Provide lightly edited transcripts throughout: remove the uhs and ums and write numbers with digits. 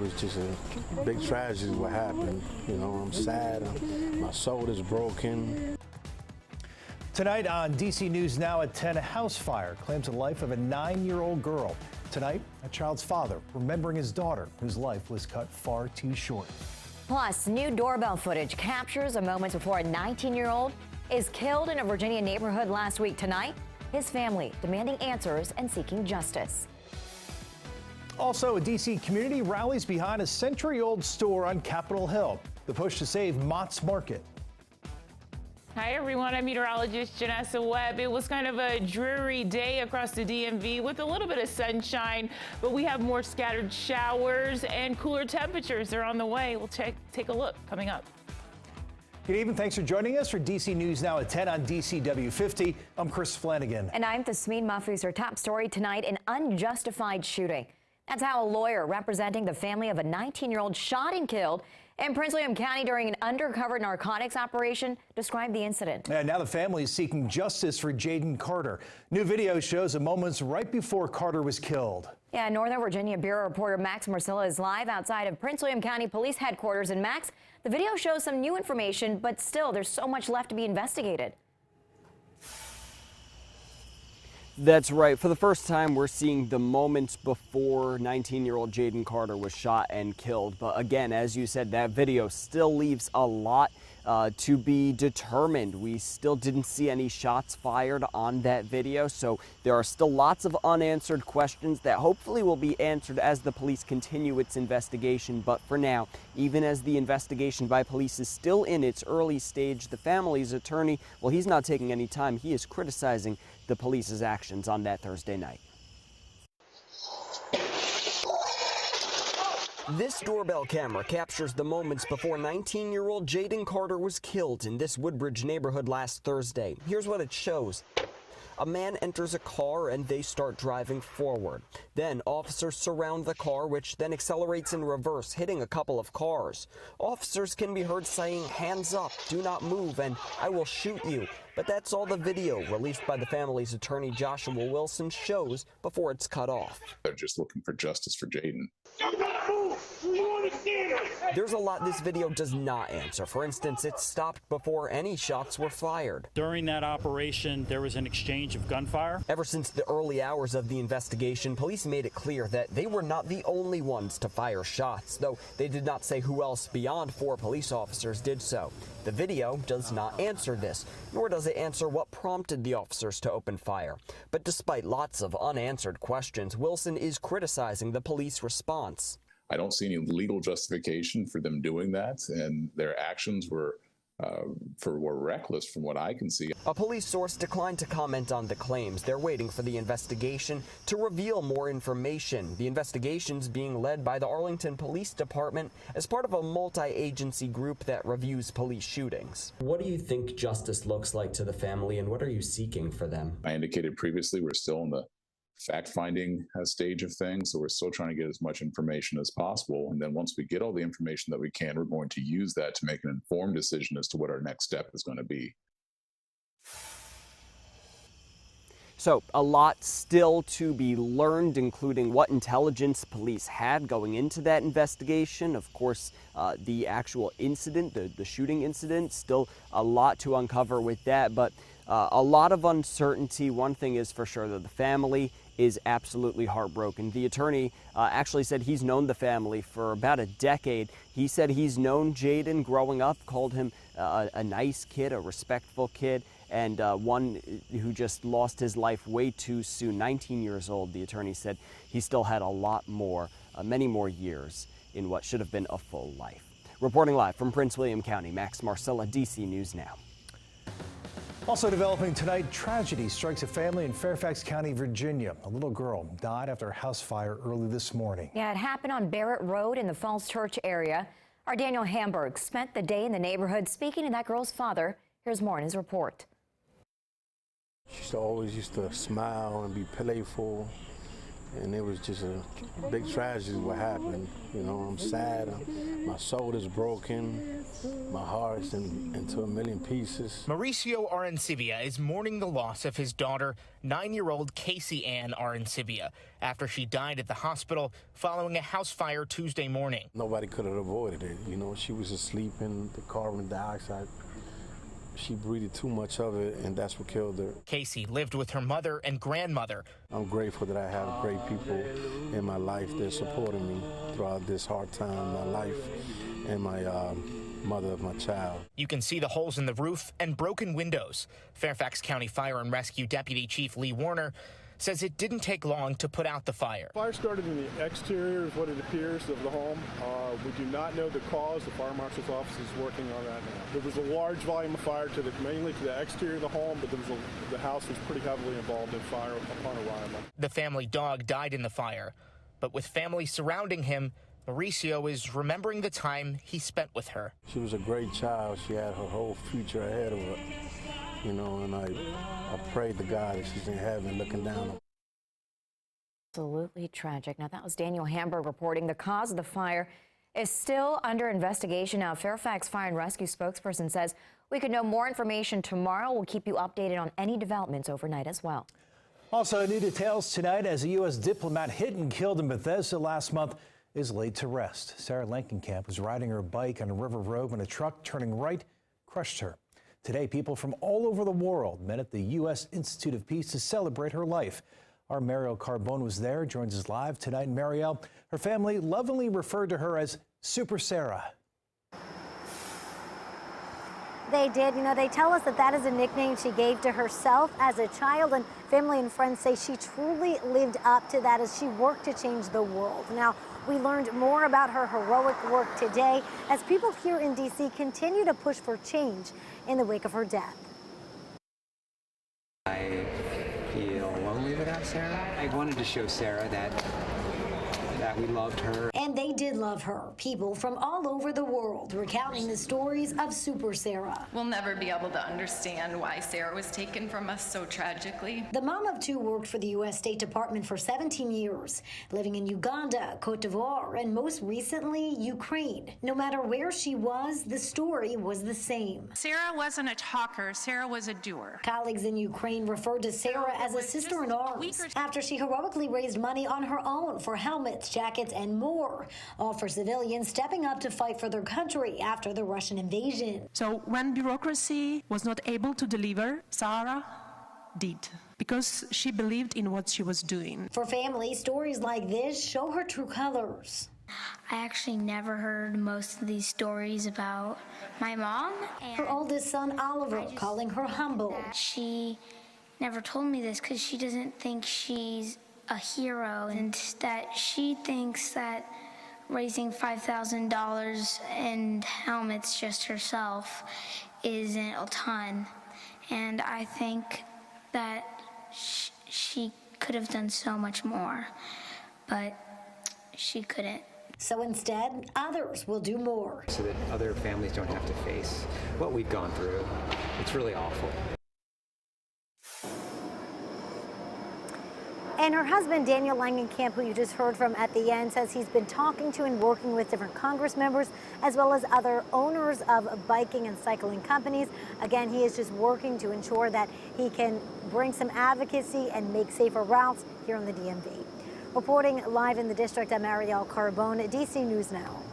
was just a big tragedy what happened. You know, I'm sad. My soul is broken. Tonight on DC News Now at 10, a house fire claims the life of a 9-year-old girl. Tonight, a child's father remembering his daughter, whose life was cut far too short. Plus, new doorbell footage captures a moment before a 19-year-old is killed in a Virginia neighborhood last week. Tonight, his family demanding answers and seeking justice. Also, a DC community rallies behind a century-old store on Capitol Hill. The push to save Mott's Market. Hi everyone, I'm meteorologist Janessa Webb. It was kind of a dreary day across the DMV with a little bit of sunshine, but we have more scattered showers and cooler temperatures. They're on the way. We'll take a look coming up. Good evening. Thanks for joining us for DC News Now at 10 on DCW 50. I'm Chris Flanagan. And I'm Thasmeen Mahfouz. Our top story tonight, an unjustified shooting. That's how a lawyer representing the family of a 19-year-old shot and killed in Prince William County during an undercover narcotics operation described the incident. And now the family is seeking justice for Jaden Carter. New video shows the moments right before Carter was killed. Yeah, Northern Virginia Bureau reporter Max Marcilla is live outside of Prince William County Police Headquarters. And Max, the video shows some new information, but still there's so much left to be investigated. That's right. For the first time, we're seeing the moments before 19-year-old Jaden Carter was shot and killed. But again, as you said, that video still leaves a lot to be determined. We still didn't see any shots fired on that video, so there are still lots of unanswered questions that hopefully will be answered as the police continue its investigation. But for now, even as the investigation by police is still in its early stage, the family's attorney, well, he's not taking any time. He is criticizing the police's actions on that Thursday night. This doorbell camera captures the moments before 19-year-old Jaden Carter was killed in this Woodbridge neighborhood last Thursday. Here's what it shows. A man enters a car and they start driving forward. Then officers surround the car, which then accelerates in reverse, hitting a couple of cars. Officers can be heard saying, "Hands up, do not move, and I will shoot you." But that's all the video released by the family's attorney Joshua Wilson shows before it's cut off. They're just looking for justice for Jaden. There's a lot this video does not answer. For instance, it stopped before any shots were fired. During that operation, there was an exchange of gunfire. Ever since the early hours of the investigation, police made it clear that they were not the only ones to fire shots, though they did not say who else beyond 4 police officers did so. The video does not answer this, nor does it answer what prompted the officers to open fire. But despite lots of unanswered questions, Wilson is criticizing the police response. I don't see any legal justification for them doing that, and their actions were reckless from what I can see. A police source declined to comment on the claims. They're waiting for the investigation to reveal more information. The investigation's being led by the Arlington Police Department as part of a multi-agency group that reviews police shootings. What do you think justice looks like to the family, and what are you seeking for them? I indicated previously we're still in the fact-finding stage of things, so we're still trying to get as much information as possible, and then once we get all the information that we can, we're going to use that to make an informed decision as to what our next step is going to be. So a lot still to be learned, including what intelligence police had going into that investigation. Of course, the actual incident, the shooting incident, still a lot to uncover with that, but a lot of uncertainty. One thing is for sure, that the family is absolutely heartbroken. The attorney actually said he's known the family for about a decade. He said he's known Jaden growing up, called him a nice kid, a respectful kid, and one who just lost his life way too soon, 19 years old. The attorney said he still had a lot more, many more years in what should have been a full life. Reporting live from Prince William County, Max Marcilla, DC News Now. Also developing tonight, tragedy strikes a family in Fairfax County, Virginia. A little girl died after a house fire early this morning. Yeah, it happened on Barrett Road in the Falls Church area. Our Daniel Hamburg spent the day in the neighborhood speaking to that girl's father. Here's more in his report. She always used to smile and be playful. And it was just a big tragedy what happened. You know, I'm sad. My soul is broken. My heart's into a million pieces. Mauricio Arancibia is mourning the loss of his daughter, 9-year-old Casey Ann Arancibia, after she died at the hospital following a house fire Tuesday morning. Nobody could have avoided it. You know, she was asleep in the carbon dioxide. She breathed too much of it, and that's what killed her. Casey lived with her mother and grandmother. I'm grateful that I have great people in my life that supported me throughout this hard time in my life, and my mother of my child. You can see the holes in the roof and broken windows. Fairfax County Fire and Rescue Deputy Chief Lee Warner says it didn't take long to put out the fire. Fire started in the exterior, is what it appears, of the home. We do not know the cause. The fire marshal's office is working on that now. There was a large volume of fire mainly to the exterior of the home, but the house was pretty heavily involved in fire upon arrival. The family dog died in the fire, but with family surrounding him, Mauricio is remembering the time he spent with her. She was a great child. She had her whole future ahead of her. You know, and I pray to God that she's in heaven looking down. Absolutely tragic. Now, that was Daniel Hamburg reporting. The cause of the fire is still under investigation. Now, Fairfax Fire and Rescue spokesperson says we could know more information tomorrow. We'll keep you updated on any developments overnight as well. Also, new details tonight as a U.S. diplomat hit and killed in Bethesda last month is laid to rest. Sarah Lankenkamp was riding her bike on a river road when a truck turning right crushed her. Today, people from all over the world met at the U.S. Institute of Peace to celebrate her life. Our Mariel Carbone was there, joins us live tonight. Mariel, her family lovingly referred to her as Super Sarah. They did. You know, they tell us that that is a nickname she gave to herself as a child, and family and friends say she truly lived up to that as she worked to change the world. Now, we learned more about her heroic work today as people here in D.C. continue to push for change in the wake of her death. I feel lonely without Sarah. I wanted to show Sarah that we loved her. And they did love her. People from all over the world recounting the stories of Super Sarah. We'll never be able to understand why Sarah was taken from us so tragically. The mom of two worked for the U.S. State Department for 17 years, living in Uganda, Cote d'Ivoire, and most recently, Ukraine. No matter where she was, the story was the same. Sarah wasn't a talker. Sarah was a doer. Colleagues in Ukraine referred to Sarah as a sister in arms after she heroically raised money on her own for helmets, jackets, and more, all for civilians stepping up to fight for their country after the Russian invasion. So when bureaucracy was not able to deliver, Sarah did, because she believed in what she was doing. For families, stories like this show her true colors. I actually never heard most of these stories about my mom. Her oldest son, Oliver, calling her humble. She never told me this because she doesn't think she's a hero, and that she thinks that raising $5,000 in helmets just herself isn't a ton. And I think that she could have done so much more, but she couldn't. So instead, others will do more. So that other families don't have to face what we've gone through. It's really awful. And her husband, Daniel Langenkamp, who you just heard from at the end, says he's been talking to and working with different Congress members as well as other owners of biking and cycling companies. Again, he is just working to ensure that he can bring some advocacy and make safer routes here in the DMV. Reporting live in the district, I'm Mariel Carbone, DC News Now.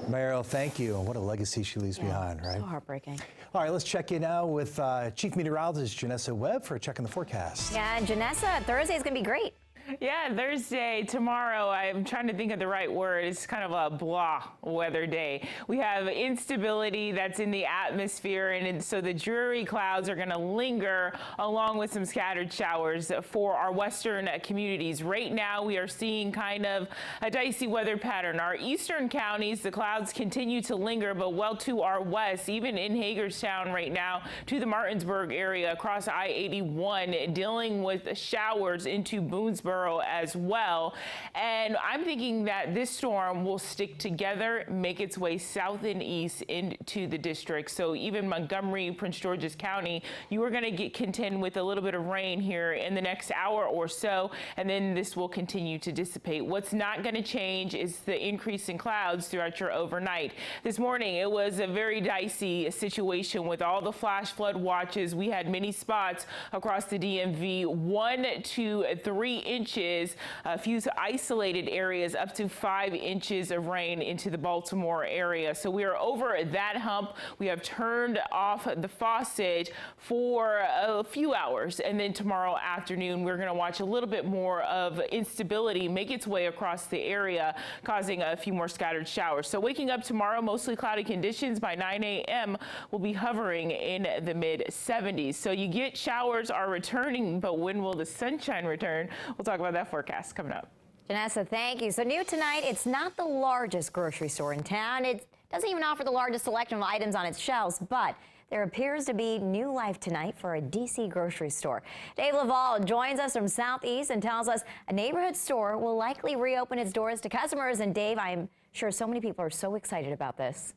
Mariel, thank you. And what a legacy she leaves behind, right? So heartbreaking. All right, let's check in now with Chief Meteorologist Janessa Webb for a check on the forecast. Yeah, and Janessa, Thursday is going to be great. Yeah, Thursday, tomorrow, I'm trying to think of the right word. It's kind of a blah weather day. We have instability that's in the atmosphere, and so the dreary clouds are going to linger along with some scattered showers for our western communities. Right now, we are seeing kind of a dicey weather pattern. Our eastern counties, the clouds continue to linger, but well to our west, even in Hagerstown right now, to the Martinsburg area across I-81, dealing with showers into Boonesboro. Murfreesboro as well. And I'm thinking that this storm will stick together, make its way south and east into the district. So even Montgomery, Prince George's County, you are going to contend with a little bit of rain here in the next hour or so, and then this will continue to dissipate. What's not going to change is the increase in clouds throughout your overnight. This morning, it was a very dicey situation with all the flash flood watches. We had many spots across the DMV, 1 to 3 inches, a few isolated areas up to 5 inches of rain into the Baltimore area. So we are over that hump. We have turned off the faucet for a few hours, and then tomorrow afternoon we're going to watch a little bit more of instability make its way across the area, causing a few more scattered showers. So waking up tomorrow, mostly cloudy conditions. By 9 a.m. we'll be hovering in the mid-70s. So you get showers are returning, but when will the sunshine return? We'll talk about that forecast coming up. Janessa, thank you. So new tonight, it's not the largest grocery store in town. It doesn't even offer the largest selection of items on its shelves, but there appears to be new life tonight for a D.C. grocery store. Dave Laval joins us from Southeast and tells us a neighborhood store will likely reopen its doors to customers. And Dave, I'm sure so many people are so excited about this.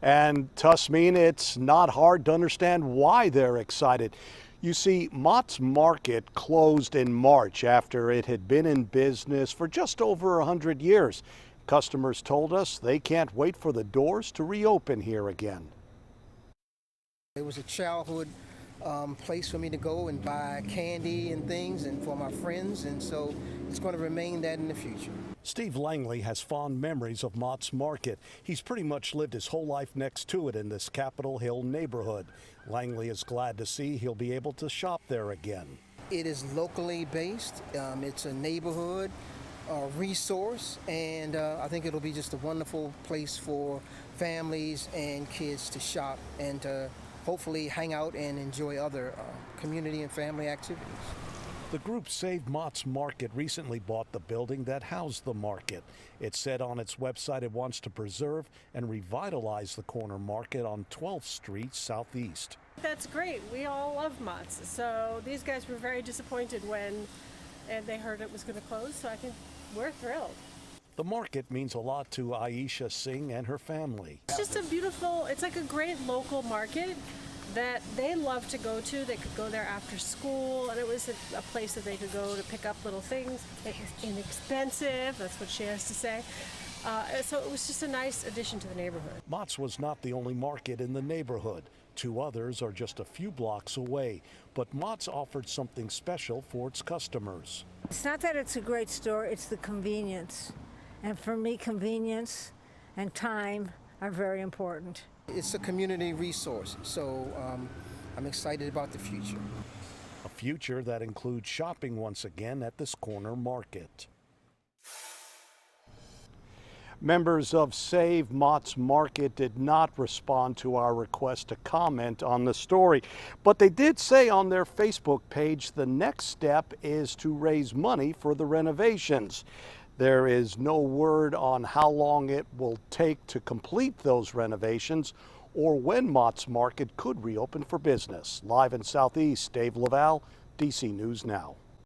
And Tusmeen, it's not hard to understand why they're excited. You see, Mott's Market closed in March after it had been in business for just over 100 years. Customers told us they can't wait for the doors to reopen here again. It was a childhood place for me to go and buy candy and things and for my friends, and so it's going to remain that in the future. Steve Langley has fond memories of Mott's Market. He's pretty much lived his whole life next to it in this Capitol Hill neighborhood. Langley is glad to see he'll be able to shop there again. It is locally based. It's a neighborhood resource, and I think it'll be just a wonderful place for families and kids to shop and to hopefully hang out and enjoy other community and family activities. The group Save Mott's Market recently bought the building that housed the market. It said on its website it wants to preserve and revitalize the corner market on 12th Street Southeast. That's great. We all love Mott's. So these guys were very disappointed when they heard it was going to close. So I think we're thrilled. The market means a lot to Aisha Singh and her family. It's just a beautiful, it's like a great local market that they love to go to. They could go there after school, and it was a place that they could go to pick up little things. It's inexpensive, that's what she has to say. So it was just a nice addition to the neighborhood. Mott's was not the only market in the neighborhood. 2 others are just a few blocks away, but Mott's offered something special for its customers. It's not that it's a great store, it's the convenience. And for me, convenience and time are very important. It's a community resource, so I'm excited about the future. A future that includes shopping once again at this corner market. Members of Save Mott's Market did not respond to our request to comment on the story, but they did say on their Facebook page the next step is to raise money for the renovations. There is no word on how long it will take to complete those renovations or when Mott's Market could reopen for business. Live in Southeast, Dave Laval, DC News Now.